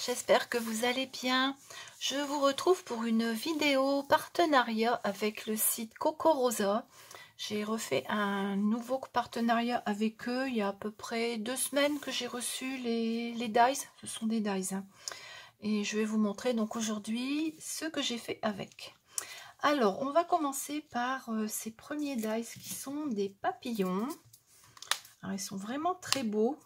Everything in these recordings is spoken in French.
j'espère que vous allez bien. Je vous retrouve pour une vidéo partenariat avec le site Coco Rosa. J'ai refait un nouveau partenariat avec eux il y a à peu près 2 semaines que j'ai reçu les dies. Ce sont des dies. Hein. Et je vais vous montrer donc aujourd'hui ce que j'ai fait avec. Alors, on va commencer par ces premiers dies qui sont des papillons. Alors, ils sont vraiment très beaux.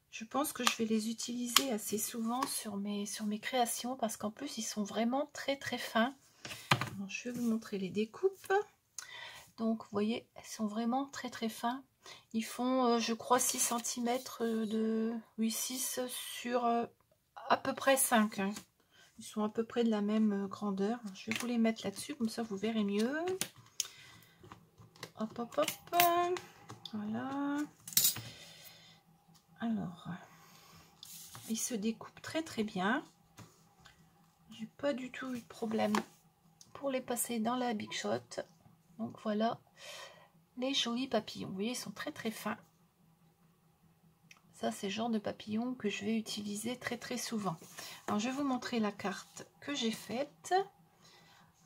Je pense que je vais les utiliser assez souvent sur mes créations parce qu'en plus, ils sont vraiment très très fins. Alors, je vais vous montrer les découpes. Donc, vous voyez, elles sont vraiment très très fins. Ils font, je crois, 6 cm de... Oui, 6 sur à peu près 5. Hein. Ils sont à peu près de la même grandeur. Alors, je vais vous les mettre là-dessus, comme ça vous verrez mieux. Hop, hop, hop. Voilà. Alors, ils se découpent très très bien. J'ai pas du tout eu de problème pour les passer dans la Big Shot. Donc voilà les jolis papillons. Vous voyez, ils sont très très fins. Ça, c'est le genre de papillons que je vais utiliser très très souvent. Alors, je vais vous montrer la carte que j'ai faite.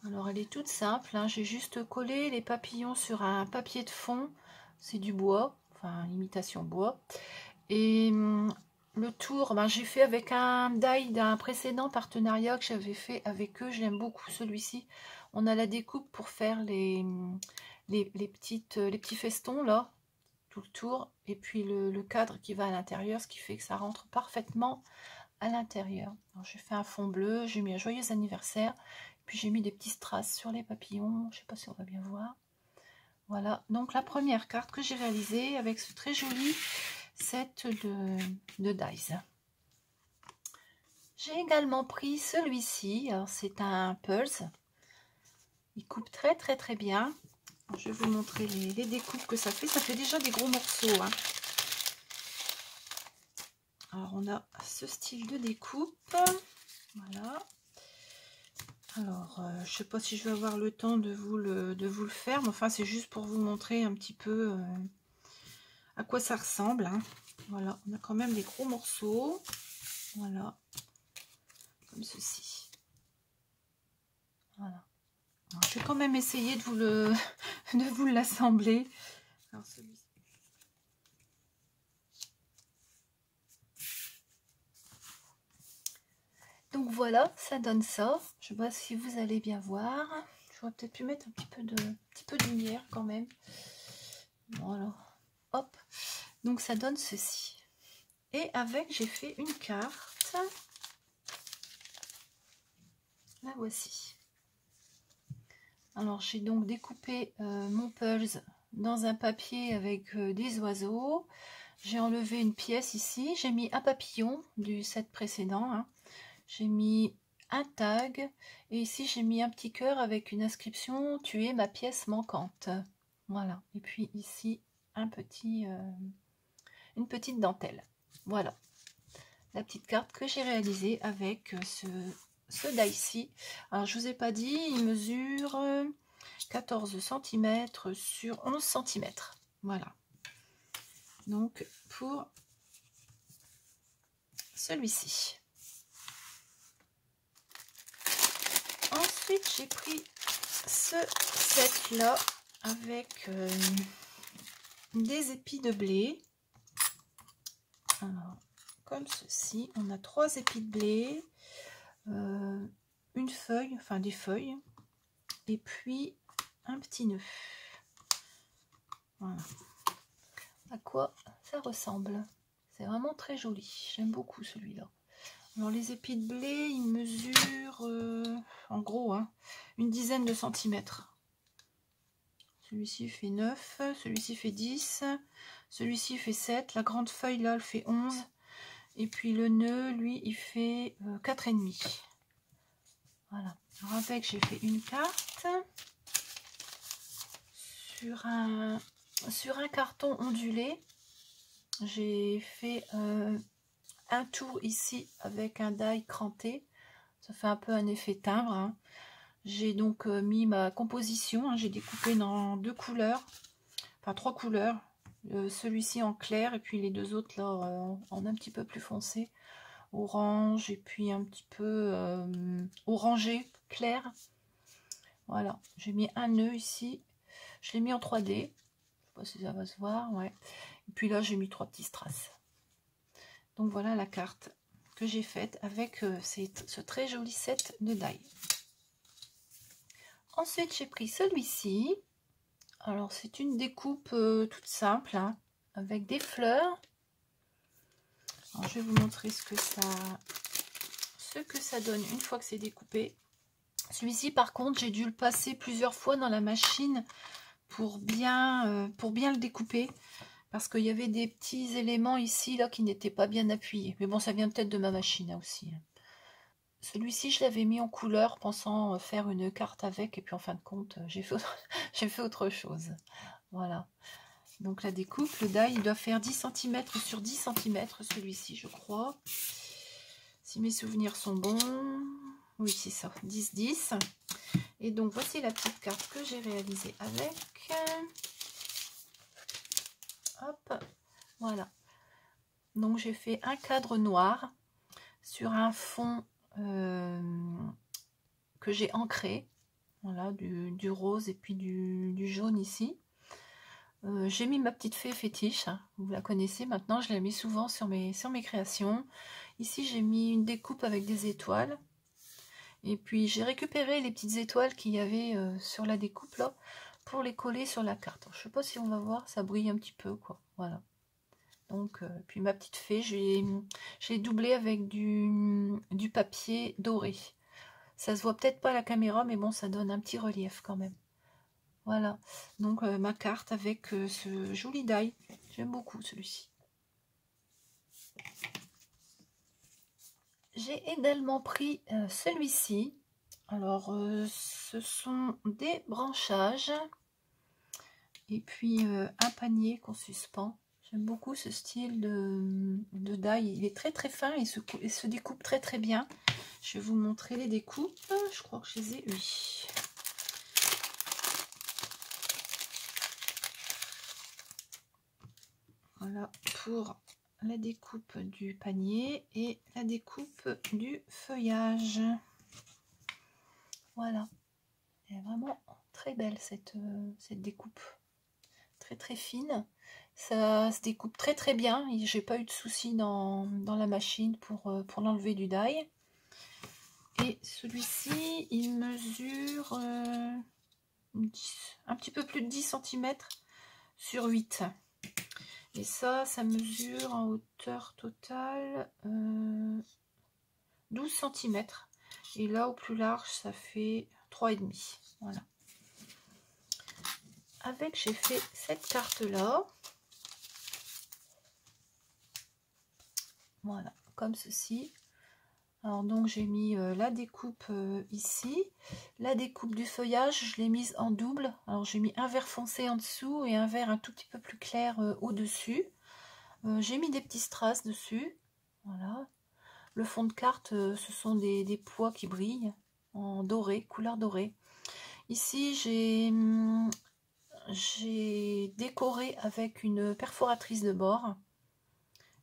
Alors, elle est toute simple. Hein. J'ai juste collé les papillons sur un papier de fond. C'est du bois, enfin imitation bois. Et le tour, ben, j'ai fait avec un die d'un précédent partenariat que j'avais fait avec eux. J'aime beaucoup celui-ci. On a la découpe pour faire les petits festons là, tout le tour. Et puis le cadre qui va à l'intérieur, ce qui fait que ça rentre parfaitement à l'intérieur. J'ai fait un fond bleu, j'ai mis un joyeux anniversaire. Puis j'ai mis des petits strass sur les papillons. Je ne sais pas si on va bien voir. Voilà, donc la première carte que j'ai réalisée avec ce très joli set de dies. J'ai également pris celui-ci. Alors c'est un Pulse. Il coupe très très très bien. Alors, je vais vous montrer les découpes que ça fait. Ça fait déjà des gros morceaux. Hein. Alors on a ce style de découpe. Voilà. Alors, je ne sais pas si je vais avoir le temps de vous le faire, mais enfin, c'est juste pour vous montrer un petit peu à quoi ça ressemble. Hein. Voilà, on a quand même des gros morceaux. Voilà, comme ceci. Voilà. Alors, je vais quand même essayer de vous l'assembler. Alors, celui-ci. Donc voilà, ça donne ça. Je ne sais pas si vous allez bien voir. J'aurais peut-être pu mettre un petit peu de lumière quand même. Voilà. Hop. Donc ça donne ceci. Et avec, j'ai fait une carte. La voici. Alors j'ai donc découpé mon Pulse dans un papier avec des oiseaux. J'ai enlevé une pièce ici. J'ai mis un papillon du set précédent. Hein. J'ai mis un tag. Et ici j'ai mis un petit cœur avec une inscription « Tu es ma pièce manquante ». Voilà. Et puis ici, une petite dentelle. Voilà. La petite carte que j'ai réalisée avec ce die-ci. Alors, je ne vous ai pas dit, il mesure 14 cm sur 11 cm. Voilà. Donc, pour celui-ci. Ensuite, j'ai pris ce set-là avec des épis de blé. Alors, comme ceci, on a 3 épis de blé, une feuille, enfin des feuilles, et puis un petit nœud. Voilà. À quoi ça ressemble? C'est vraiment très joli. J'aime beaucoup celui-là. Alors les épis de blé, ils mesurent en gros hein, une dizaine de centimètres. Celui-ci fait 9, celui-ci fait 10, celui-ci fait 7, la grande feuille là, elle fait 11. Et puis le nœud, lui, il fait 4,5. Voilà. Alors avec, j'ai fait une carte sur un carton ondulé. J'ai fait un tour ici avec un die cranté. Ça fait un peu un effet timbre. Hein. J'ai donc mis ma composition. Hein. J'ai découpé dans 2 couleurs, enfin 3 couleurs. Celui-ci en clair et puis les 2 autres là en un petit peu plus foncé. orange et puis un petit peu orangé clair. Voilà, j'ai mis un nœud ici, je l'ai mis en 3D, je sais pas si ça va se voir, ouais. Et puis là j'ai mis 3 petits strass. Donc voilà la carte que j'ai faite avec ce très joli set de die. Ensuite j'ai pris celui-ci. Alors c'est une découpe toute simple, hein, avec des fleurs. Alors, je vais vous montrer ce que ça donne une fois que c'est découpé. Celui-ci par contre j'ai dû le passer plusieurs fois dans la machine pour bien le découper, parce qu'il y avait des petits éléments ici là qui n'étaient pas bien appuyés, mais bon ça vient peut-être de ma machine hein, aussi. Celui-ci je l'avais mis en couleur pensant faire une carte avec, et puis en fin de compte j'ai fait autre chose. Voilà, donc la découpe, le die il doit faire 10 cm sur 10 cm celui-ci je crois, si mes souvenirs sont bons. Oui c'est ça, 10-10. Et donc voici la petite carte que j'ai réalisée avec. Hop, voilà. Donc j'ai fait un cadre noir sur un fond que j'ai ancré. Voilà, du rose et puis du jaune ici. J'ai mis ma petite fée fétiche, hein, vous la connaissez maintenant, je la mets souvent sur mes créations. Ici j'ai mis une découpe avec des étoiles. Et puis j'ai récupéré les petites étoiles qu'il y avait sur la découpe là, pour les coller sur la carte. Alors, je sais pas si on va voir, ça brille un petit peu quoi. Voilà. Donc puis ma petite fée, j'ai doublé avec du papier doré. Ça se voit peut-être pas à la caméra, mais bon, ça donne un petit relief quand même. Voilà. Donc ma carte avec ce joli die. J'aime beaucoup celui-ci. J'ai également pris celui-ci. Alors, ce sont des branchages et puis un panier qu'on suspend. J'aime beaucoup ce style de die. Il est très très fin et se découpe très très bien. Je vais vous montrer les découpes. Je crois que je les ai, oui. Voilà pour la découpe du panier et la découpe du feuillage. Voilà. Elle est vraiment très belle cette découpe. Très très fine. Ça se découpe très très bien. J'ai pas eu de soucis dans la machine pour l'enlever du die. Et celui-ci, il mesure un petit peu plus de 10 cm sur 8. Et ça mesure en hauteur totale 12 cm. Et là, au plus large, ça fait 3,5. Voilà. Avec, j'ai fait cette carte-là. Voilà, comme ceci. Alors donc j'ai mis la découpe ici. La découpe du feuillage, je l'ai mise en double. Alors j'ai mis un vert foncé en dessous et un vert un tout petit peu plus clair au-dessus. J'ai mis des petits strass dessus. Voilà. Le fond de carte, ce sont des pois qui brillent en doré, couleur dorée. Ici j'ai décoré avec une perforatrice de bord.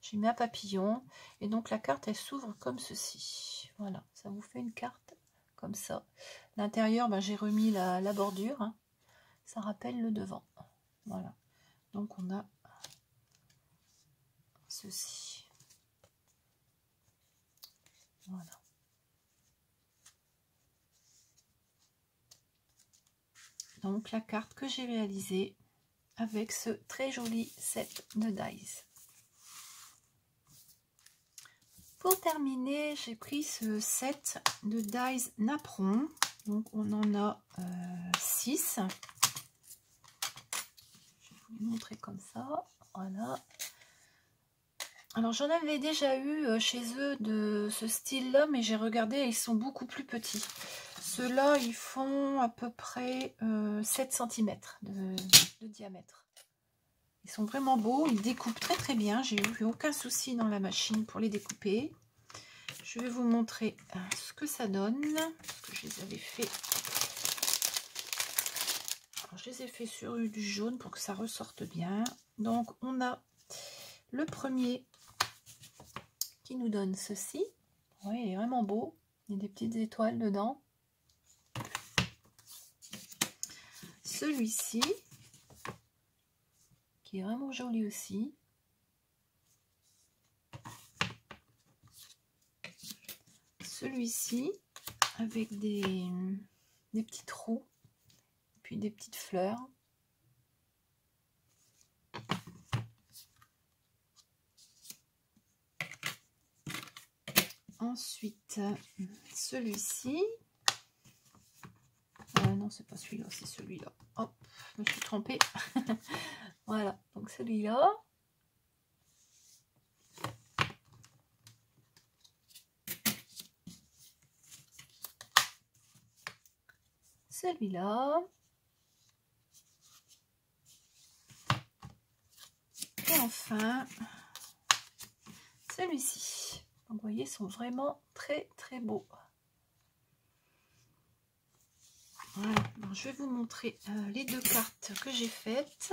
J'ai mis un papillon et donc la carte elle s'ouvre comme ceci. Voilà, ça vous fait une carte comme ça. L'intérieur, ben, j'ai remis la bordure, hein. Ça rappelle le devant. Voilà, donc on a ceci. Voilà. Donc la carte que j'ai réalisée avec ce très joli set de dies. Pour terminer, j'ai pris ce set de dies napperon. Donc on en a 6. Je vais vous les montrer comme ça. Voilà. Alors j'en avais déjà eu chez eux de ce style-là, mais j'ai regardé, ils sont beaucoup plus petits. Ceux-là, ils font à peu près 7 cm de diamètre. Ils sont vraiment beaux, ils découpent très très bien. J'ai eu aucun souci dans la machine pour les découper. Je vais vous montrer ce que ça donne, parce que je les avais fait. Alors, je les ai fait sur du jaune pour que ça ressorte bien. Donc on a le premier qui nous donne ceci. Oui, il est vraiment beau. Il y a des petites étoiles dedans. Celui-ci, qui est vraiment joli aussi. Celui-ci, avec des petits trous, puis des petites fleurs. Ensuite, celui-ci. Non, c'est pas celui-là, c'est celui-là. Hop, je me suis trompée. Voilà, donc celui-là. Celui-là. Et enfin, celui-ci. Donc, vous voyez, ils sont vraiment très très beaux. Voilà, donc, je vais vous montrer les deux cartes que j'ai faites.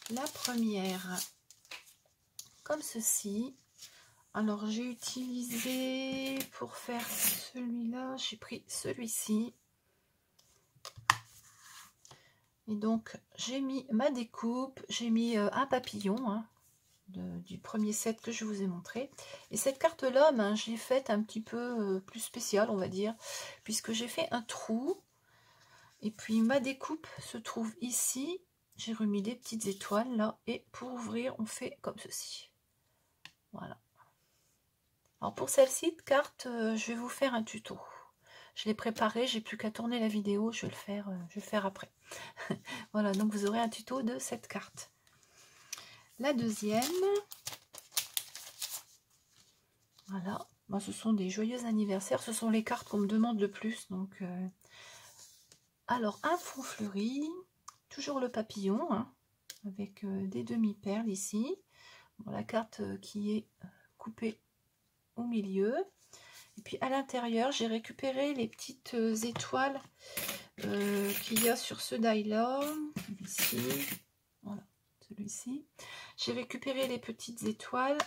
La première, comme ceci. Alors, j'ai utilisé, pour faire celui-là, j'ai pris celui-ci. Et donc, j'ai mis ma découpe, j'ai mis un papillon hein, du premier set que je vous ai montré. Et cette carte-là, ben, je l'ai faite un petit peu plus spéciale, on va dire, puisque j'ai fait un trou. Et puis, ma découpe se trouve ici. J'ai remis des petites étoiles là. Et pour ouvrir, on fait comme ceci. Voilà. Alors, pour celle-ci de carte, je vais vous faire un tuto. Je l'ai préparé, j'ai plus qu'à tourner la vidéo, je vais le faire après. Voilà, donc vous aurez un tuto de cette carte. La deuxième, voilà, bon, ce sont des joyeux anniversaires, ce sont les cartes qu'on me demande le plus. Donc, alors, un fond fleuri, toujours le papillon, hein, avec des demi-perles ici. Bon, la carte qui est coupée au milieu. Et puis à l'intérieur, j'ai récupéré les petites étoiles qu'il y a sur ce die-là. Ici, voilà, celui-ci. J'ai récupéré les petites étoiles.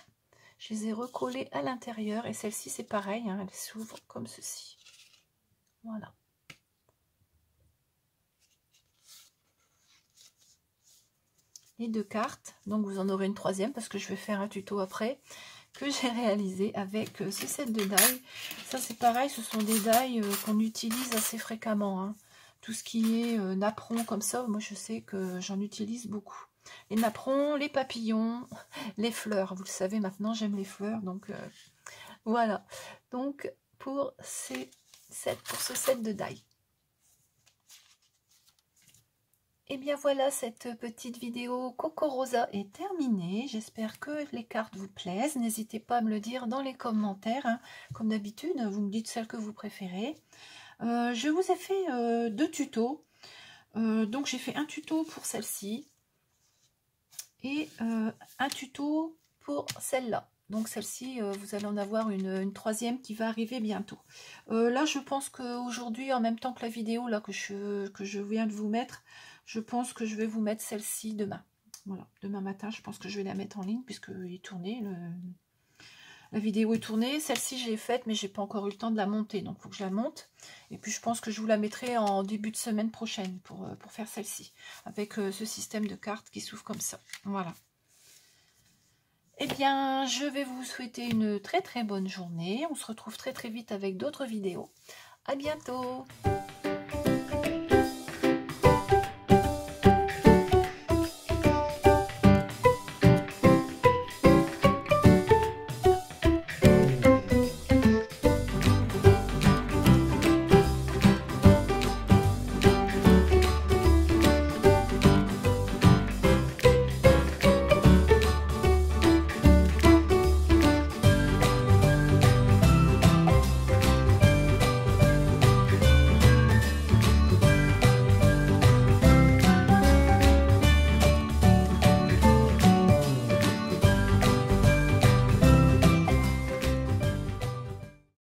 Je les ai recollées à l'intérieur. Et celle-ci, c'est pareil, hein, elle s'ouvre comme ceci. Voilà. Les deux cartes. Donc, vous en aurez une troisième parce que je vais faire un tuto après, que j'ai réalisé avec ce set de die. Ça c'est pareil, ce sont des die qu'on utilise assez fréquemment. Hein. Tout ce qui est napperon comme ça, moi je sais que j'en utilise beaucoup. Les napperons, les papillons, les fleurs. Vous le savez maintenant, j'aime les fleurs. Donc voilà. Donc pour ce set de die. Et bien voilà, cette petite vidéo Coco Rosa est terminée. J'espère que les cartes vous plaisent. N'hésitez pas à me le dire dans les commentaires. Hein. Comme d'habitude, vous me dites celle que vous préférez. Je vous ai fait deux tutos. Donc j'ai fait un tuto pour celle-ci. Et un tuto pour celle-là. Donc celle-ci, vous allez en avoir une troisième qui va arriver bientôt. Là, je pense qu'aujourd'hui, en même temps que la vidéo là que je viens de vous mettre, je pense que je vais vous mettre celle-ci demain. Voilà, demain matin, je pense que je vais la mettre en ligne puisqu'il est tourné. La vidéo est tournée. Celle-ci, je l'ai faite, mais j'ai pas encore eu le temps de la monter. Donc, il faut que je la monte. Et puis, je pense que je vous la mettrai en début de semaine prochaine pour faire celle-ci. Avec ce système de cartes qui s'ouvre comme ça. Voilà. Eh bien, je vais vous souhaiter une très très bonne journée. On se retrouve très très vite avec d'autres vidéos. À bientôt!